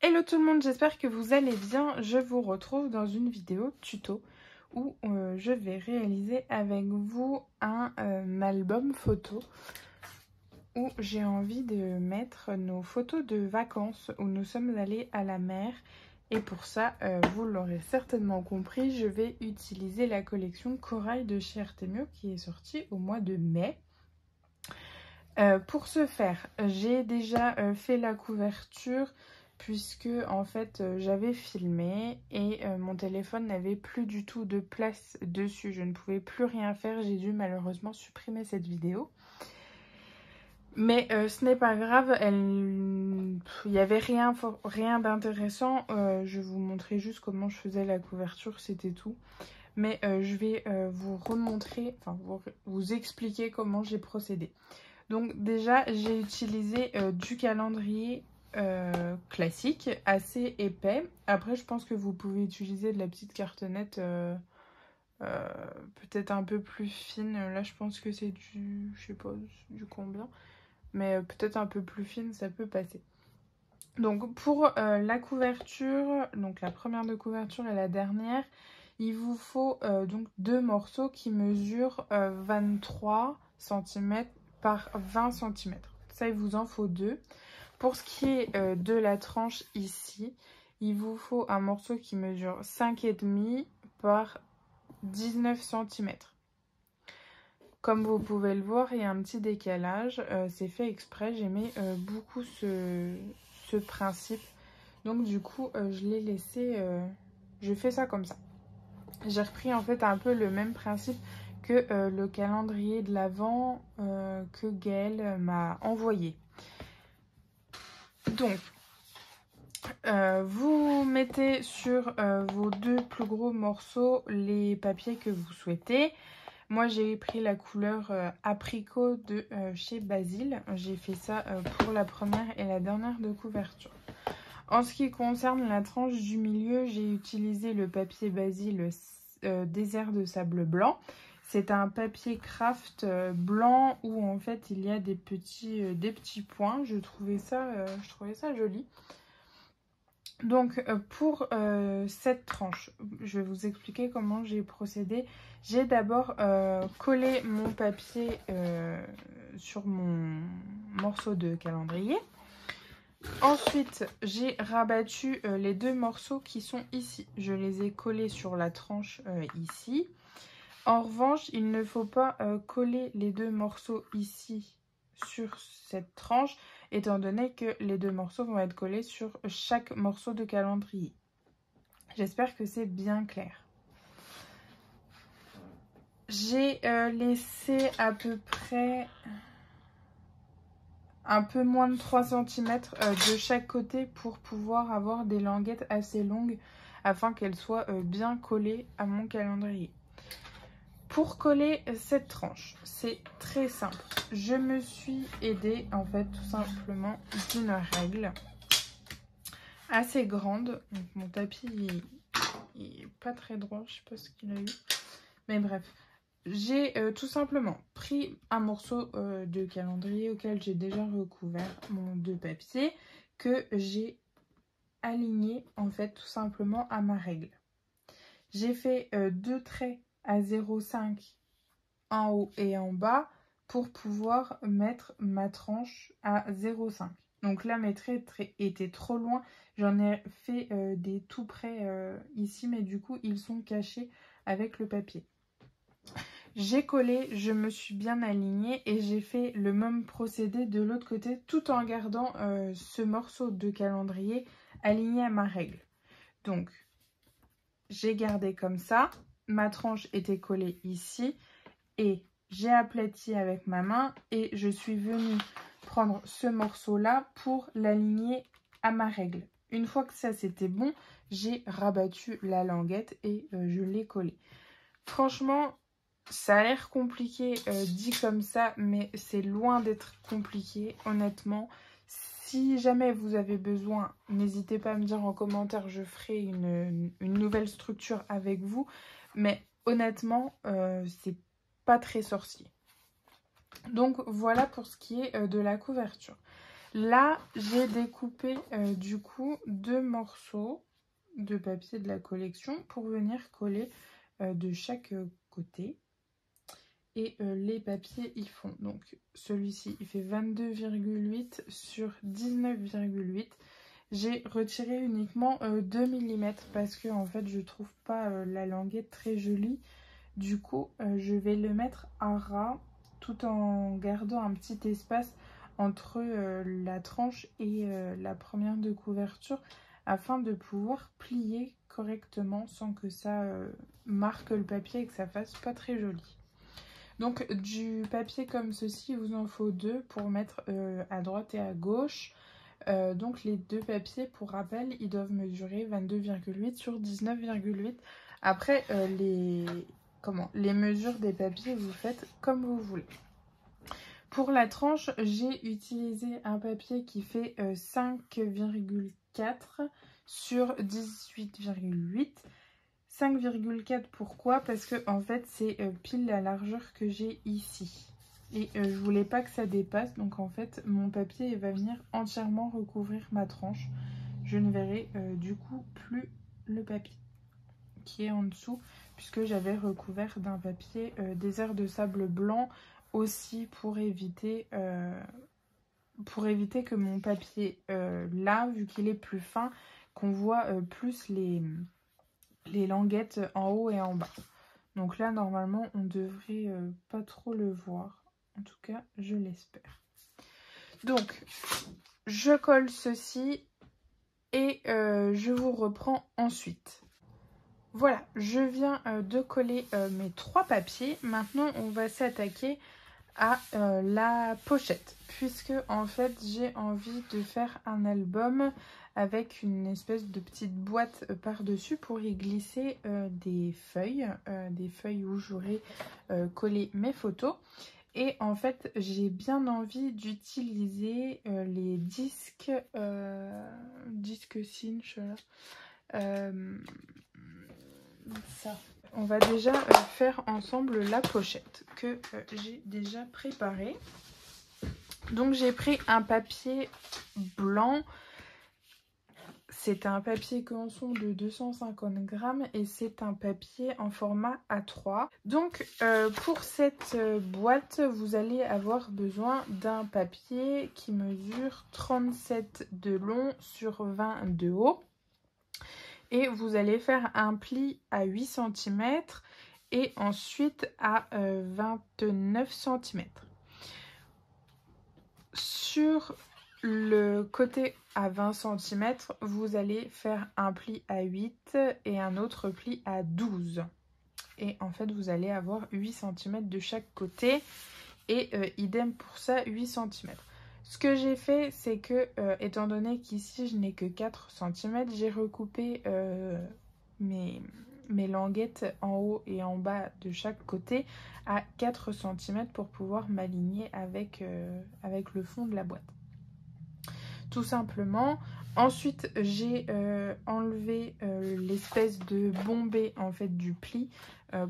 Hello tout le monde, j'espère que vous allez bien. Je vous retrouve dans une vidéo tuto où je vais réaliser avec vous un album photo où j'ai envie de mettre nos photos de vacances où nous sommes allés à la mer. Et pour ça, vous l'aurez certainement compris, je vais utiliser la collection Corail de chez Artemio qui est sortie au mois de mai. Pour ce faire, j'ai déjà fait la couverture puisque en fait j'avais filmé et mon téléphone n'avait plus du tout de place dessus. Je ne pouvais plus rien faire, j'ai dû malheureusement supprimer cette vidéo. Mais ce n'est pas grave, il n'y avait rien d'intéressant. Je vous montrais juste comment je faisais la couverture, c'était tout. Mais je vais vous remontrer, enfin vous expliquer comment j'ai procédé. Donc déjà, j'ai utilisé du calendrier classique, assez épais. Après, je pense que vous pouvez utiliser de la petite cartonnette peut-être un peu plus fine. Là, je pense que c'est du, je sais pas, du combien. Mais peut-être un peu plus fine, ça peut passer. Donc pour la couverture, donc la première de couverture et la dernière, il vous faut donc deux morceaux qui mesurent 23 cm par 20 cm. Ça, il vous en faut deux. Pour ce qui est de la tranche ici, il vous faut un morceau qui mesure 5,5 par 19 cm. Comme vous pouvez le voir, il y a un petit décalage. C'est fait exprès. J'aimais beaucoup ce principe. Donc du coup, je l'ai laissé... je fais ça comme ça. J'ai repris en fait un peu le même principe que le calendrier de l'Avent que Gaëlle m'a envoyé. Donc, vous mettez sur vos deux plus gros morceaux les papiers que vous souhaitez. Moi, j'ai pris la couleur apricot de chez Basile. J'ai fait ça pour la première et la dernière de couverture. En ce qui concerne la tranche du milieu, j'ai utilisé le papier Basile désert de sable blanc. C'est un papier craft blanc où en fait il y a des petits points. Je trouvais ça joli. Donc pour cette tranche, je vais vous expliquer comment j'ai procédé. J'ai d'abord collé mon papier sur mon morceau de calendrier. Ensuite, j'ai rabattu les deux morceaux qui sont ici. Je les ai collés sur la tranche ici. En revanche, il ne faut pas coller les deux morceaux ici sur cette tranche, étant donné que les deux morceaux vont être collés sur chaque morceau de calendrier. J'espère que c'est bien clair. J'ai laissé à peu près un peu moins de 3 cm de chaque côté pour pouvoir avoir des languettes assez longues afin qu'elles soient bien collées à mon calendrier. Pour coller cette tranche, c'est très simple. Je me suis aidée en fait tout simplement d'une règle assez grande. Donc, mon tapis il est pas très droit, je sais pas ce qu'il a eu. Mais bref, j'ai tout simplement pris un morceau de calendrier auquel j'ai déjà recouvert mon deux papiers que j'ai aligné en fait tout simplement à ma règle. J'ai fait deux traits à 0,5 en haut et en bas pour pouvoir mettre ma tranche à 0,5. Donc là, mes traits étaient trop loin. J'en ai fait des tout près ici, mais du coup, ils sont cachés avec le papier. J'ai collé, je me suis bien alignée et j'ai fait le même procédé de l'autre côté tout en gardant ce morceau de calendrier aligné à ma règle. Donc, j'ai gardé comme ça. Ma tranche était collée ici et j'ai aplati avec ma main et je suis venue prendre ce morceau-là pour l'aligner à ma règle. Une fois que ça c'était bon, j'ai rabattu la languette et je l'ai collée. Franchement, ça a l'air compliqué dit comme ça, mais c'est loin d'être compliqué, honnêtement. Si jamais vous avez besoin, n'hésitez pas à me dire en commentaire, je ferai une nouvelle structure avec vous. Mais honnêtement, c'est pas très sorcier. Donc voilà pour ce qui est de la couverture. Là, j'ai découpé du coup 2 morceaux de papier de la collection pour venir coller de chaque côté. Et les papiers, ils font, donc celui-ci, il fait 22,8 sur 19,8. J'ai retiré uniquement 2 mm parce que en fait, je trouve pas la languette très jolie. Du coup, je vais le mettre à ras tout en gardant un petit espace entre la tranche et la première de couverture afin de pouvoir plier correctement sans que ça marque le papier et que ça fasse pas très joli. Donc du papier comme ceci, il vous en faut 2 pour mettre à droite et à gauche. Donc les 2 papiers, pour rappel, ils doivent mesurer 22,8 sur 19,8. Après, les mesures des papiers, vous faites comme vous voulez. Pour la tranche, j'ai utilisé un papier qui fait 5,4 sur 18,8. 5,4 pourquoi? Parce que en fait c'est pile la largeur que j'ai ici. Et je voulais pas que ça dépasse, donc en fait mon papier va venir entièrement recouvrir ma tranche. Je ne verrai du coup plus le papier qui est en dessous, puisque j'avais recouvert d'un papier désert de sable blanc aussi pour éviter que mon papier là, vu qu'il est plus fin, qu'on voit plus les languettes en haut et en bas. Donc là, normalement, on devrait pas trop le voir. En tout cas, je l'espère. Donc, je colle ceci et je vous reprends ensuite. Voilà, je viens de coller mes 3 papiers. Maintenant, on va s'attaquer à la pochette, puisque en fait j'ai envie de faire un album avec une espèce de petite boîte par dessus pour y glisser des feuilles où j'aurai collé mes photos. Et en fait j'ai bien envie d'utiliser les disques cinch ça. On va déjà faire ensemble la pochette que j'ai déjà préparée. Donc j'ai pris un papier blanc. C'est un papier canson de 250 grammes et c'est un papier en format A3. Donc pour cette boîte, vous allez avoir besoin d'un papier qui mesure 37 de long sur 20 de haut. Et vous allez faire un pli à 8 cm et ensuite à 29 cm. Sur le côté à 20 cm, vous allez faire un pli à 8 et un autre pli à 12. Et en fait, vous allez avoir 8 cm de chaque côté et idem pour ça, 8 cm. Ce que j'ai fait, c'est que, étant donné qu'ici je n'ai que 4 cm, j'ai recoupé mes languettes en haut et en bas de chaque côté à 4 cm pour pouvoir m'aligner avec le fond de la boîte. Tout simplement. Ensuite, j'ai enlevé l'espèce de bombée en fait du pli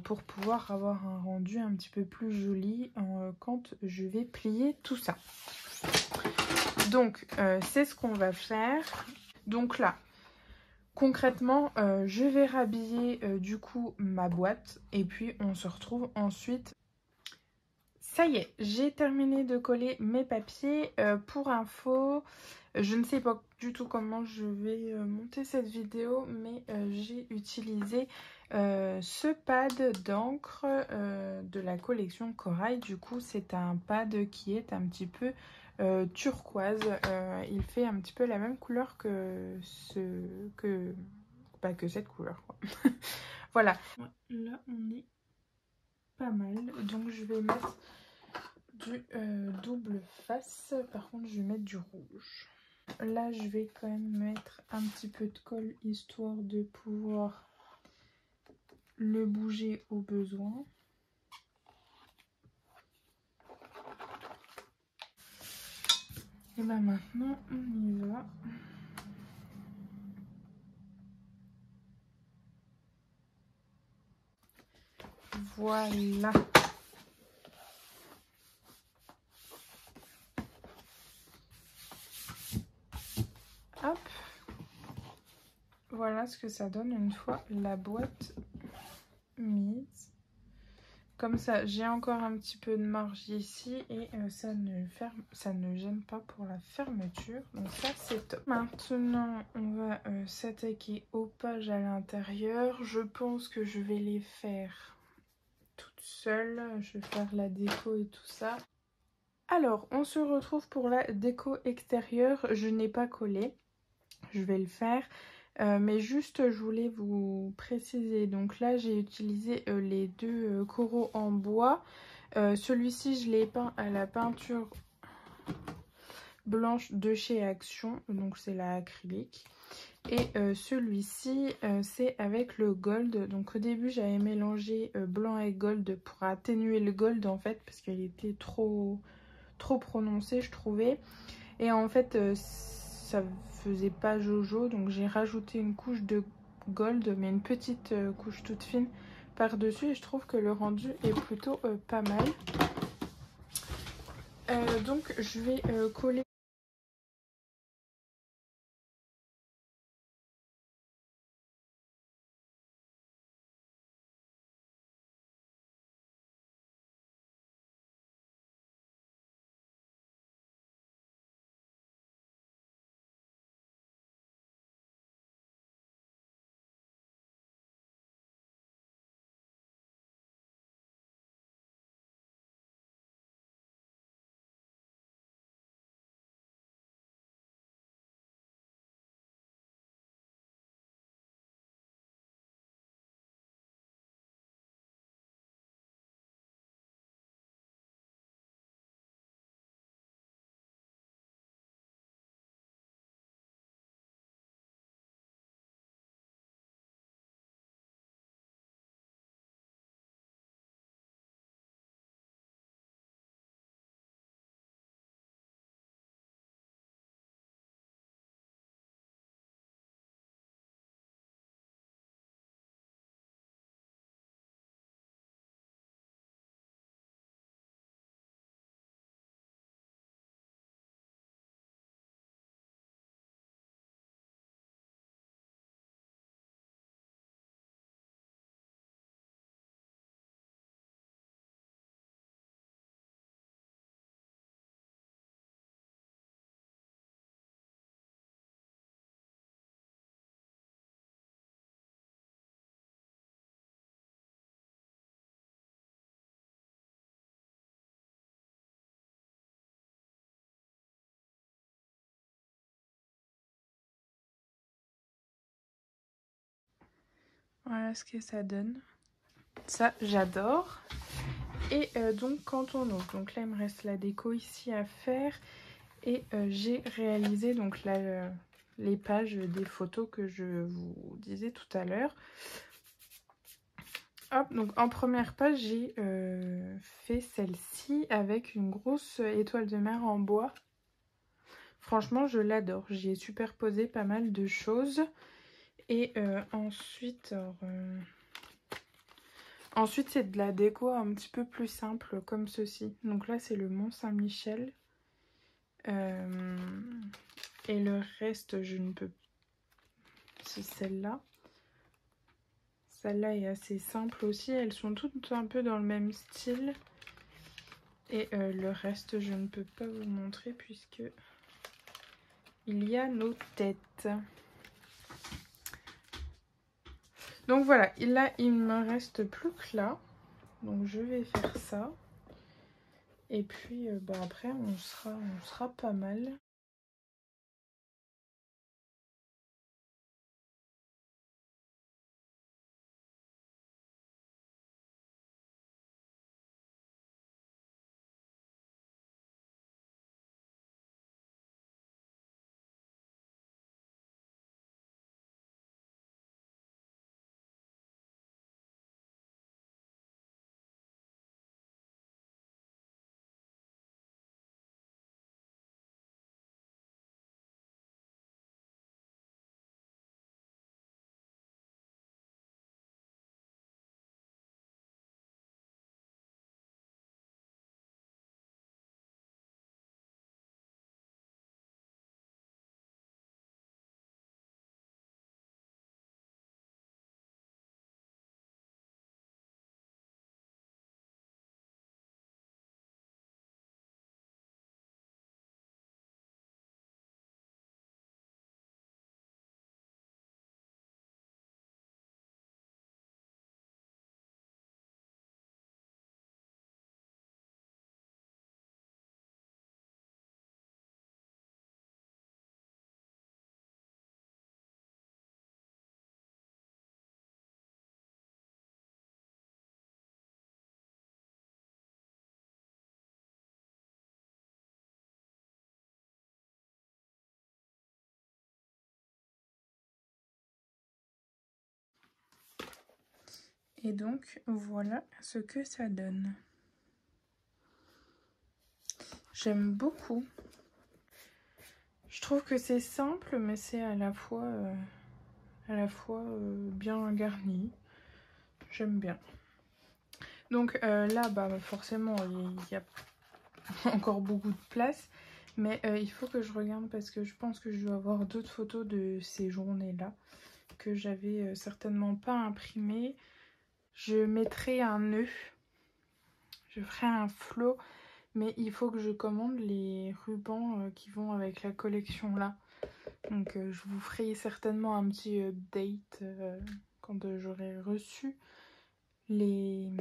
pour pouvoir avoir un rendu un petit peu plus joli quand je vais plier tout ça. Donc, c'est ce qu'on va faire. Donc là, concrètement, je vais rhabiller du coup ma boîte et puis on se retrouve ensuite. Ça y est, j'ai terminé de coller mes papiers. Pour info, je ne sais pas du tout comment je vais monter cette vidéo, mais j'ai utilisé ce pad d'encre de la collection Corail. Du coup, c'est un pad qui est un petit peu turquoise. Il fait un petit peu la même couleur que cette couleur, quoi. Voilà. Là, on est pas mal. Donc, je vais mettre du double face. Par contre, je vais mettre du rouge. Là, je vais quand même mettre un petit peu de colle histoire de pouvoir le bouger au besoin. Et ben maintenant, on y va. Voilà. voilà ce que ça donne une fois la boîte mise. Comme ça, j'ai encore un petit peu de marge ici et ça ne gêne pas pour la fermeture. Donc ça, c'est top. Maintenant, on va s'attaquer aux pages à l'intérieur. Je pense que je vais les faire toute seule. Je vais faire la déco et tout ça. Alors, on se retrouve pour la déco extérieure. Je n'ai pas collé. Je vais le faire. Mais juste, je voulais vous préciser. Donc là, j'ai utilisé les deux coraux en bois. Celui-ci, je l'ai peint à la peinture blanche de chez Action. Donc c'est la acrylique. Et celui-ci, c'est avec le gold. Donc au début, j'avais mélangé blanc et gold pour atténuer le gold en fait. Parce qu'il était trop prononcé, je trouvais. Et en fait, ça faisait pas jojo, donc j'ai rajouté une couche de gold, mais une petite couche toute fine par-dessus, et je trouve que le rendu est plutôt pas mal. Donc je vais coller. Voilà ce que ça donne. Ça, j'adore. Et donc quand on ouvre, donc là il me reste la déco ici à faire. Et j'ai réalisé donc là les pages des photos que je vous disais tout à l'heure. Hop, donc en première page, j'ai fait celle-ci avec une grosse étoile de mer en bois. Franchement, je l'adore. J'y ai superposé pas mal de choses. Et ensuite, ensuite c'est de la déco un petit peu plus simple comme ceci. Donc là, c'est le Mont Saint-Michel. Et le reste, je ne peux pas. C'est celle-là. Celle-là est assez simple aussi. Elles sont toutes un peu dans le même style. Et le reste, je ne peux pas vous montrer puisque il y a nos têtes. Donc voilà, là, il ne me reste plus que là. Donc je vais faire ça. Et puis bah, après, on sera pas mal. Et donc voilà ce que ça donne. J'aime beaucoup. Je trouve que c'est simple, mais c'est à la fois bien garni. J'aime bien. Donc là, bah, forcément, il y a encore beaucoup de place. Mais il faut que je regarde parce que je pense que je dois avoir d'autres photos de ces journées-là que j'avais certainement pas imprimées. Je mettrai un nœud. Je ferai un flot. Mais il faut que je commande les rubans qui vont avec la collection là. Donc je vous ferai certainement un petit update quand j'aurai reçu les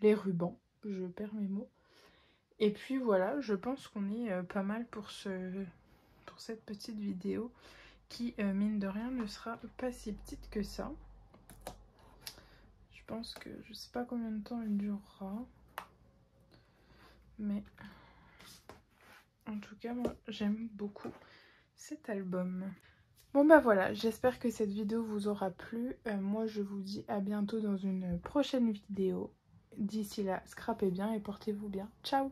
rubans. Je perds mes mots. Et puis voilà, je pense qu'on est pas mal pour cette petite vidéo qui, mine de rien, ne sera pas si petite que ça. Je pense que je sais pas combien de temps elle durera. Mais en tout cas, moi, j'aime beaucoup cet album. Bon bah voilà, j'espère que cette vidéo vous aura plu. Moi, je vous dis à bientôt dans une prochaine vidéo. D'ici là, scrapez bien et portez-vous bien. Ciao!